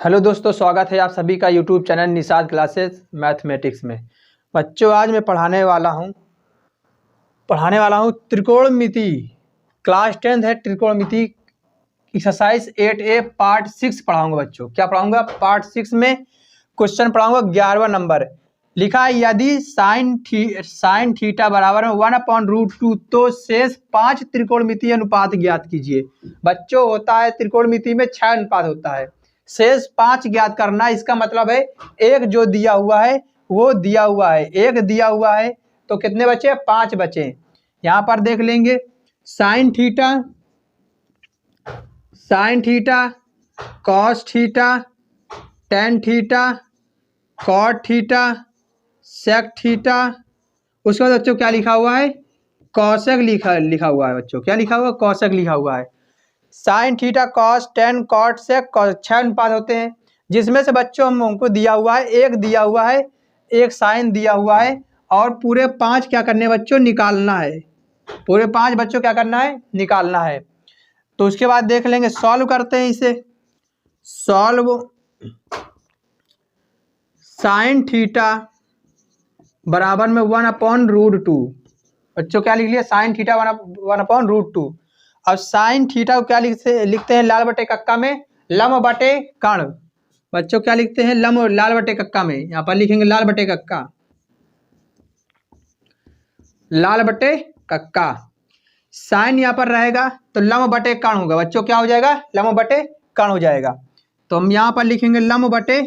Hello दोस्तों, स्वागत है आप सभी का YouTube channel Nishad classes mathematics में। बच्चों, आज मैं पढ़ाने वाला हूँ त्रिकोणमिति। क्लास 10th है त्रिकोणमिति एक्सरसाइज 8A पार्ट 6 पढ़ाऊंगा बच्चों। क्या पढ़ाऊंगा? पार्ट 6 में क्वेश्चन पढ़ाऊंगा 11वां नंबर। लिखा है यदि साइन थीटा बराबर में 1/√2 तो शेष 5 त्रिकोणमितीय अनुपात ज्ञात कीजिए। बच्चों, होता है त्रिकोणमिति में 6 अनुपात होता है, शेष 5 ज्ञात करना। इसका मतलब है एक जो दिया हुआ है वो दिया हुआ है, एक दिया हुआ है तो कितने बचे? 5 बचे। यहां पर देख लेंगे sine theta, cos theta, tan theta, cot theta, sec theta. उसके बाद बच्चों क्या लिखा हुआ है? कॉसेक लिखा हुआ है बच्चों। क्या लिखा हुआ है? कॉसेक लिखा हुआ है। Sine theta, cos, tan, cot, sec, 6 अनुपात होते हैं, जिसमें से बच्चों हमको दिया हुआ है, एक दिया हुआ है, एक साइन दिया हुआ है और पूरे 5 क्या करने बच्चों? निकालना है। पूरे 5 बच्चों क्या करना है? निकालना है। तो उसके बाद देख लेंगे, सॉल्व करते हैं इसे। सॉल्व साइन थीटा बराबर में 1/√2। बच्चों क्या लिख लिया? Sine theta 1/√2। अब साइन थीटा को क्या लिखते हैं? लाल बटे कक्का में लम बटे कर्ण। बच्चों क्या लिखते हैं? लाल बटे कक्का में, यहाँ पर लिखेंगे लाल बटे कक्का, लाल बटे कक्का। साइन यहाँ पर रहेगा तो लम बटे कर्ण होगा। बच्चों क्या हो जाएगा? लम बटे कर्ण हो जाएगा। तो हम यहाँ पर लिखेंगे लम बटे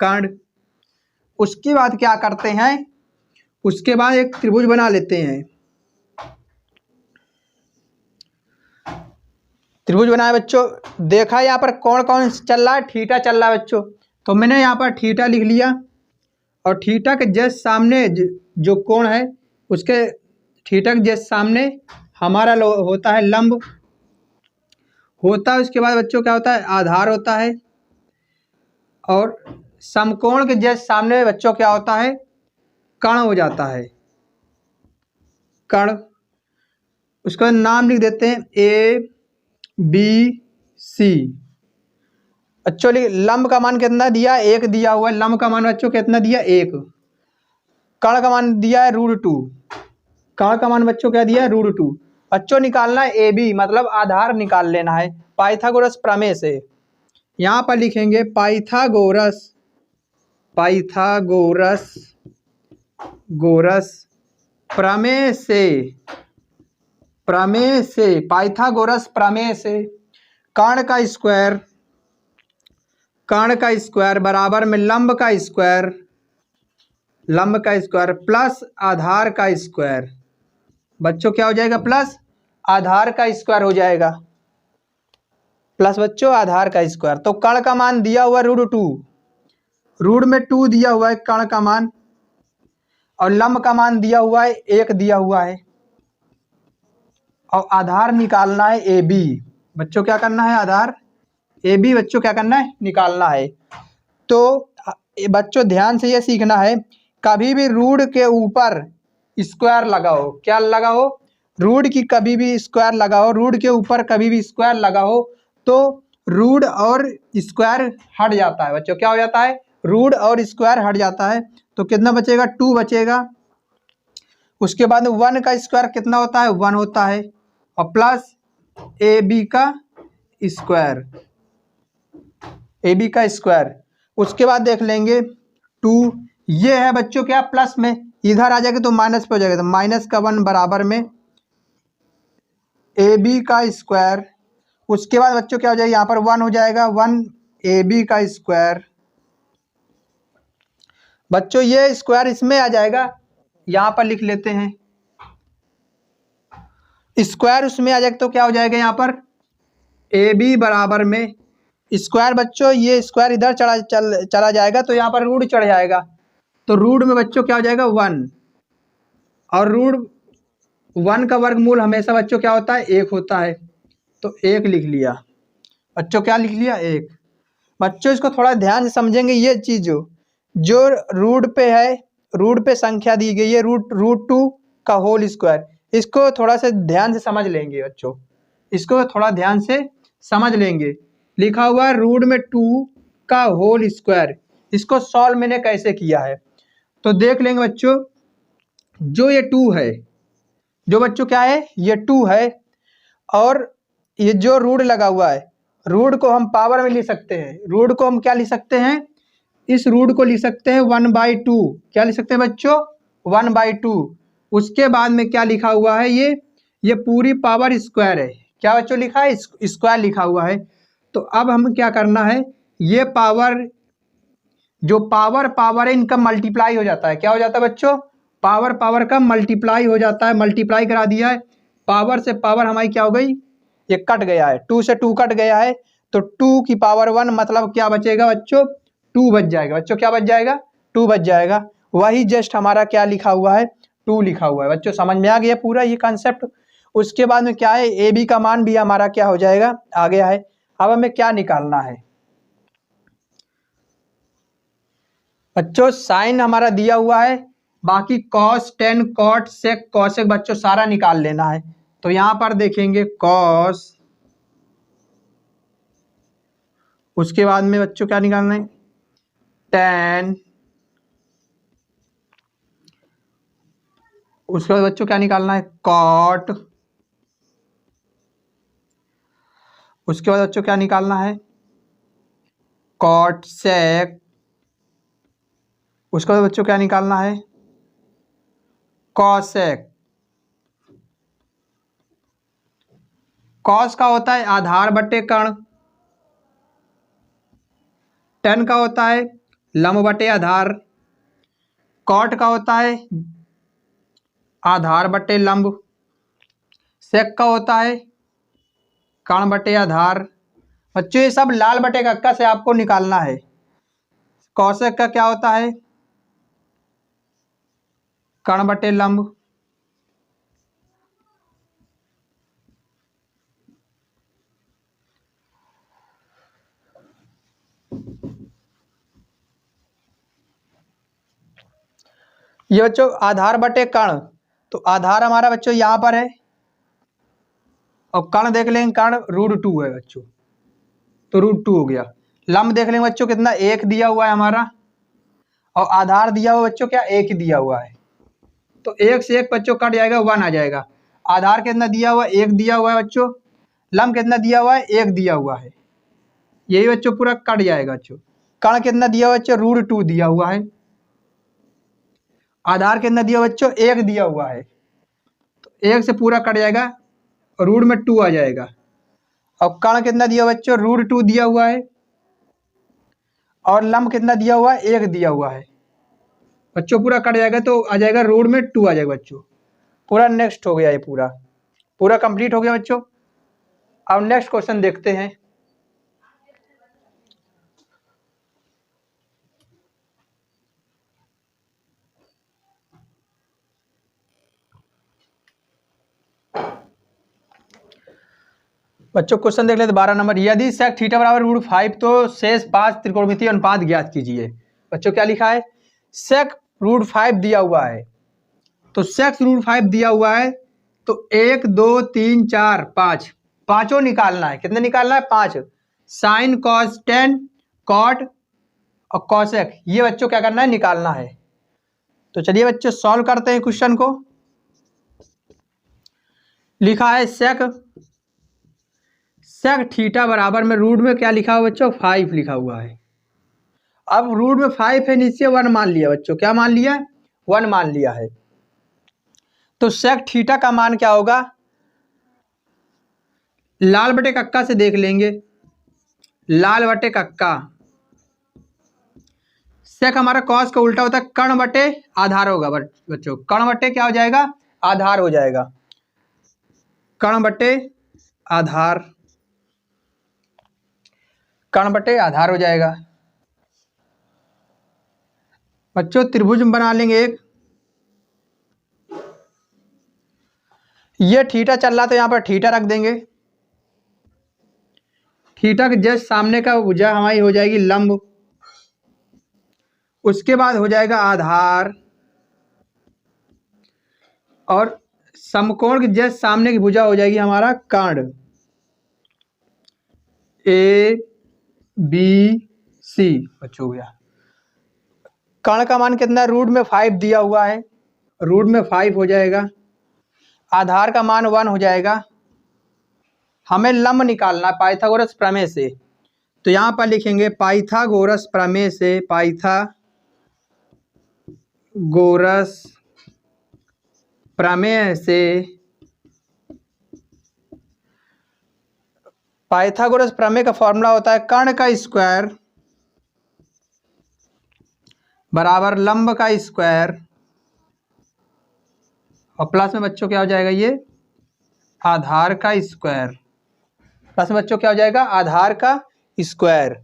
कर्ण। उसके बाद क्या करते हैं? उसके बाद एक त्रिभुज बना लेते हैं। त्रिभुज बनाए बच्चों। देखा यहाँ पर कौन कौन चल रहा है? थीटा चल रहा है बच्चों। तो मैंने यहाँ पर थीटा लिख लिया और थीटा के जस्ट सामने जो कोण है उसके थीटा के जस्ट सामने हमारा होता है लंब होता है। उसके बाद बच्चों क्या होता है? आधार होता है। और समकोण के जस्ट सामने बच्चों क्या होता है? कर्ण हो जाता है, कर्ण। उसका नाम लिख देते हैं ABC। बच्चों लंब का मान कितना दिया? 1 दिया हुआ है। लंब का मान बच्चों कितना दिया? 1। कर्ण का मान दिया है √2। कर्ण का मान बच्चों क्या दिया है? √2। बच्चों निकालना है AB, मतलब आधार निकाल लेना है पाइथागोरस प्रमेय से। यहाँ पर लिखेंगे पाइथागोरस प्रमेय से पाइथागोरस प्रमेय से कर्ण का स्क्वायर बराबर में लंब का स्क्वायर प्लस आधार का स्क्वायर। बच्चों क्या हो जाएगा? प्लस आधार का स्क्वायर हो जाएगा, प्लस बच्चों आधार का स्क्वायर। तो कर्ण का मान दिया हुआ √2, रूट में 2 दिया हुआ है कर्ण का मान, और लंब का मान दिया हुआ है 1 दिया हुआ है, और आधार निकालना है AB। बच्चों क्या करना है? आधार AB बच्चों क्या करना है? निकालना है। तो बच्चों ध्यान से ये सीखना है, कभी भी रूट के ऊपर स्क्वायर लगाओ। क्या लगाओ? रूट की कभी भी स्क्वायर लगाओ। रूट के ऊपर कभी भी स्क्वायर लगाओ तो रूट और स्क्वायर हट जाता है बच्चों। क्या हो जाता है? रूट और स्क्वायर हट जाता है। तो कितना बचेगा? 2 बचेगा। उसके बाद 1 का स्क्वायर कितना होता है? 1 होता है, और प्लस AB का स्क्वायर। उसके बाद देख लेंगे 2, ये है बच्चों क्या? प्लस में, इधर आ जाएगा तो माइनस पे हो जाएगा, तो माइनस का 1 बराबर में AB का स्क्वायर। उसके बाद बच्चों क्या हो जाएगा? यहाँ पर 1 हो जाएगा, 1 AB का स्क्वायर। बच्चों ये स्क्वायर इसमें आ जाएगा, यहाँ पर लिख लेते हैं स्क्वायर उसमें आ जाएगा। तो क्या हो जाएगा? यहाँ पर AB बराबर में स्क्वायर। बच्चों ये स्क्वायर इधर चला जाएगा तो यहाँ पर रूट चढ़ जाएगा, तो रूट में बच्चों क्या हो जाएगा? 1, और रूट 1 का वर्गमूल हमेशा बच्चों क्या होता है? 1 होता है। तो 1 लिख लिया बच्चों। क्या लिख लिया? 1। बच्चों इसको थोड़ा ध्यान से समझेंगे। ये चीज जो रूट पे है, रूट पे संख्या दी गई है √2 का होल स्क्वायर, इसको थोड़ा सा ध्यान से समझ लेंगे बच्चों। इसको थोड़ा ध्यान से समझ लेंगे। लिखा हुआ है रूट में 2 का होल स्क्वायर। इसको सॉल्व मैंने कैसे किया है तो देख लेंगे बच्चों। जो ये 2 है, जो बच्चों क्या है, ये 2 है, और ये जो रूट लगा हुआ है, रूट को हम पावर में लिख सकते हैं। रूट को हम क्या लिख सकते हैं, इस रूट को लिख सकते हैं 1/2। क्या लिख सकते हैं बच्चों, 1/2। उसके बाद में क्या लिखा हुआ है, ये पूरी पावर स्क्वायर है। क्या बच्चों लिखा है, स्क्वायर लिखा हुआ है। तो अब हम क्या करना है, ये पावर, जो पावर है, इनका मल्टीप्लाई हो जाता है। क्या हो जाता है बच्चों, पावर का मल्टीप्लाई हो जाता है। मल्टीप्लाई करा दिया है, पावर से पावर हमारी क्या हो गई, ये कट गया है, 2 से 2 कट गया है, तो 2 की पावर 1 मतलब क्या बचेगा बच्चों, 2 बच जाएगा। बच्चों क्या बच जाएगा, 2 बच जाएगा। वही जस्ट हमारा क्या लिखा हुआ है, 2 लिखा हुआ है। बच्चों समझ में आ गया पूरा ये कंसेप्ट। उसके बाद में क्या है, ए बी का मान भी हमारा क्या हो जाएगा, आ गया है। अब हमें क्या निकालना है बच्चों, साइन हमारा दिया हुआ है, बाकी कॉस, टेन, कॉट, सेक, कॉसेक बच्चों सारा निकाल लेना है। तो यहां पर देखेंगे कॉस, उसके बाद में बच्चों क्या निकालना है, टेन, उसके बाद बच्चों क्या निकालना है, कॉट, उसके बाद बच्चों क्या निकालना है, कॉट सेक, उसके बाद बच्चों क्या निकालना है, कॉसेक। कॉस का होता है आधार बटे कर्ण, टेन का होता है लंब बटे आधार, कॉट का होता है आधार बटे लंब, सेक का होता है कर्ण बटे आधार। बच्चों ये सब लाल बटे कक्का से आपको निकालना है। कौशिक का क्या होता है, कर्ण बटे लंब, ये बच्चों आधार बटे कर्ण, तो आधार हमारा बच्चों यहाँ पर है, और कर्ण देख लेंगे, कर्ण √2 है बच्चों, तो √2 हो गया। लंब देख लेंगे बच्चों कितना, 1 दिया हुआ है हमारा, और आधार दिया हुआ बच्चों क्या, 1 दिया हुआ है, तो 1 से 1 बच्चों कट जाएगा, 1 आ जाएगा। आधार कितना दिया हुआ है, 1 दिया हुआ है बच्चों, लंब कितना दिया हुआ है, 1 दिया हुआ है, यही बच्चों पूरा कट जाएगा बच्चों। कर्ण कितना दिया हुआ बच्चों, √2 दिया हुआ है, आधार कितना दिया बच्चों, 1 दिया हुआ है, तो 1 से पूरा कट जाएगा, रूट में 2 आ जाएगा। और कर्ण कितना दिया बच्चों, √2 दिया हुआ है, और लंब कितना दिया हुआ है, 1 दिया हुआ है बच्चों, पूरा कट जाएगा, तो आ जाएगा रूट में 2 आ जाएगा बच्चों। पूरा नेक्स्ट हो गया, ये पूरा पूरा कंप्लीट हो गया बच्चों। अब नेक्स्ट क्वेश्चन देखते हैं। बच्चों क्वेश्चन देख लेते 12 नंबर, यदि सेक थीटा बराबर √5 तो शेष 5 त्रिकोणमितीय अनुपात ज्ञात कीजिए। बच्चों क्या लिखा है, सेक √5 दिया हुआ है, तो सेक √5 दिया हुआ है, तो 1 2 3 4 5 पांचों निकालना है। कितने निकालना है, 5। साइन, कॉस, टेन, कॉट और कॉसेक, ये बच्चों क्या करना है, निकालना है। तो चलिए बच्चों सॉल्व करते हैं क्वेश्चन को। लिखा है सेक थीटा बराबर में रूट में क्या लिखा हुआ बच्चों, 5 लिखा हुआ है। अब रूट में 5 है, नीचे 1 मान लिया बच्चों, क्या मान लिया, 1 मान लिया है। तो सेक थीटा का मान क्या होगा, लाल बटे कक्का से देख लेंगे, लाल बटे कक्का, सेक हमारा कॉस का उल्टा होता है, कर्ण बटे आधार होगा बच्चों, कर्ण बटे क्या हो जाएगा, आधार हो जाएगा, कर्ण बटे आधार, कर्ण बटे आधार हो जाएगा बच्चों। त्रिभुज बना लेंगे एक, ये थीटा चल रहा तो यहाँ पर थीटा रख देंगे, थीटा के जस्ट सामने का भुजा हमारी हो जाएगी लंब, उसके बाद हो जाएगा आधार, और समकोण के जस्ट सामने की भुजा हो जाएगी हमारा कर्ण, A B सी बच्चों हो गया। कर्ण का मान कितना है, रूट में 5 दिया हुआ है, रूट में 5 हो जाएगा। आधार का मान 1 हो जाएगा। हमें लंब निकालना है पाइथागोरस प्रमेय से, तो यहाँ पर लिखेंगे पाइथागोरस प्रमेय से, पाइथागोरस प्रमेय से, पाइथागोरस प्रमेय का फॉर्मूला होता है कर्ण का स्क्वायर बराबर लंब का स्क्वायर, और प्लस में बच्चों क्या हो जाएगा, ये आधार का स्क्वायर। प्लस में बच्चों क्या हो जाएगा, आधार का स्क्वायर।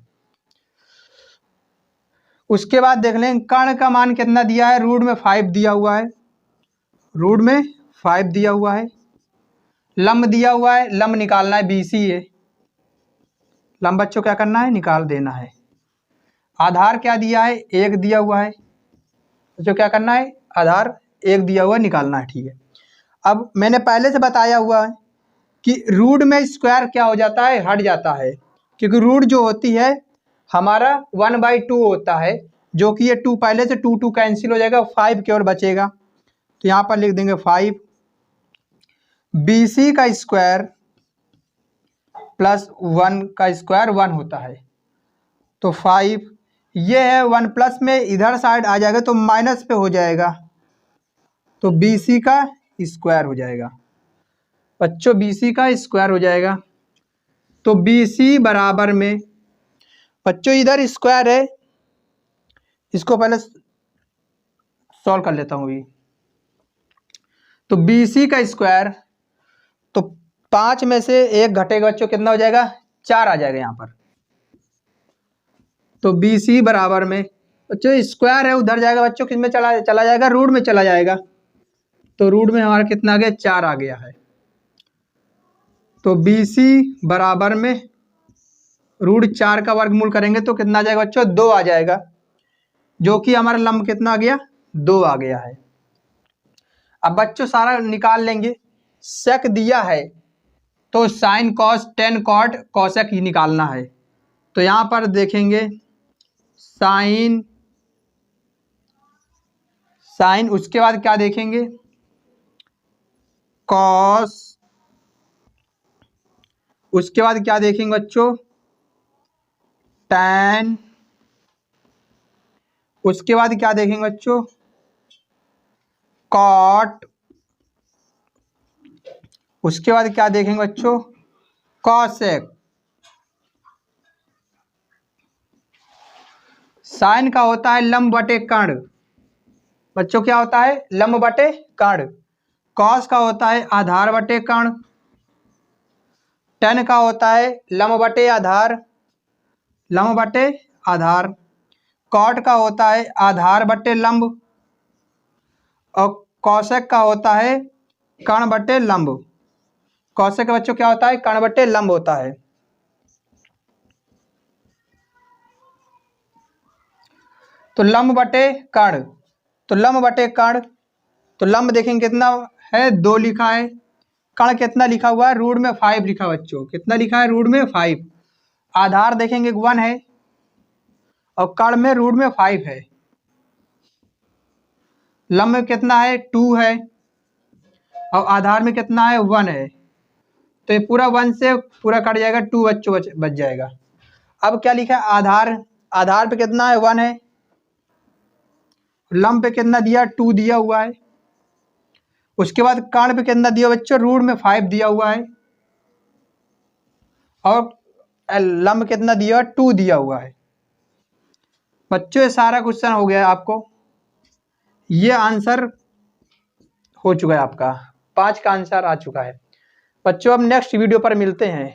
उसके बाद देख लें कर्ण का मान कितना दिया है, रूट में 5 दिया हुआ है, रूट में 5 दिया हुआ है। लंब दिया हुआ है, लंब निकालना है, BC है। लंब बच्चों क्या करना है, निकाल देना है। आधार क्या दिया है, 1 दिया हुआ है, बच्चों क्या करना है, आधार 1 दिया हुआ निकालना है। ठीक है, अब मैंने पहले से बताया हुआ है कि रूट में स्क्वायर क्या हो जाता है, हट जाता है, क्योंकि रूट जो होती है हमारा 1/2 होता है, जो कि ये 2 पहले से 2 कैंसिल हो जाएगा, 5 केवल बचेगा। तो यहाँ पर लिख देंगे 5 BC का स्क्वायर प्लस 1 का स्क्वायर 1 होता है, तो 5 ये है 1 प्लस में इधर साइड आ जाएगा तो माइनस पे हो जाएगा, तो BC का स्क्वायर हो जाएगा बच्चों, BC का स्क्वायर हो जाएगा। तो BC बराबर में बच्चों इधर स्क्वायर है, इसको पहले सॉल्व कर लेता हूँ अभी। तो BC का स्क्वायर, तो 5 में से 1 घटेगा बच्चों, कितना हो जाएगा, 4 आ जाएगा यहाँ पर। तो BC बराबर में बच्चों स्क्वायर है, उधर जाएगा बच्चों, किस में चला जाएगा, रूट में चला जाएगा, तो रूट में हमारा कितना आ गया, 4 आ गया है। तो BC बराबर में रूट 4 का वर्गमूल करेंगे तो कितना आ जाएगा बच्चों, 2 आ जाएगा, जो कि हमारा लंब कितना आ गया, 2 आ गया है। अब बच्चों सारा निकाल लेंगे, सेक दिया है तो sine cos tan cot cosec ही निकालना है। तो यहाँ पर देखेंगे साइन, उसके बाद क्या देखेंगे, कॉस, उसके बाद क्या देखेंगे बच्चों, टैन, उसके बाद क्या देखेंगे बच्चों, कॉट, उसके बाद क्या देखेंगे बच्चों, कॉसेक। साइन का होता है लंब बटे कर्ण, बच्चों क्या होता है, लंब बटे कर्ण। कॉस का होता है आधार बटे कर्ण। टेन का होता है लंब बटे आधार, लंब बटे आधार। कॉट का होता है आधार बटे लंब, और कॉसेक का होता है कर्ण बटे लंब। कॉसेक का बच्चों क्या होता है, कर्ण बटे लंब होता है। तो लंब बटे कर्ण, तो लंब बटे कर्ण, तो लंब देखेंगे कितना है, 2 लिखा है। कर्ण कितना लिखा हुआ है, रूट में 5 लिखा बच्चों, कितना लिखा है, रूट में 5। आधार देखेंगे 1 है, और कर्ण में रूट में 5 है। लंब में कितना है, 2 है, और आधार में कितना है, 1 है। तो ये पूरा 1 से पूरा कट जाएगा, 2 बच्चों बच जाएगा। अब क्या लिखा है, आधार, आधार पे कितना है, 1 है। लंब पे कितना दिया, 2 दिया हुआ है। उसके बाद कर्ण पे कितना दिया बच्चों, रूट में 5 दिया हुआ है, और लंब कितना दिया, 2 दिया हुआ है। बच्चों ये सारा क्वेश्चन हो गया आपको, ये आंसर हो चुका है आपका, 5 का आंसर आ चुका है बच्चों। अब नेक्स्ट वीडियो पर मिलते हैं।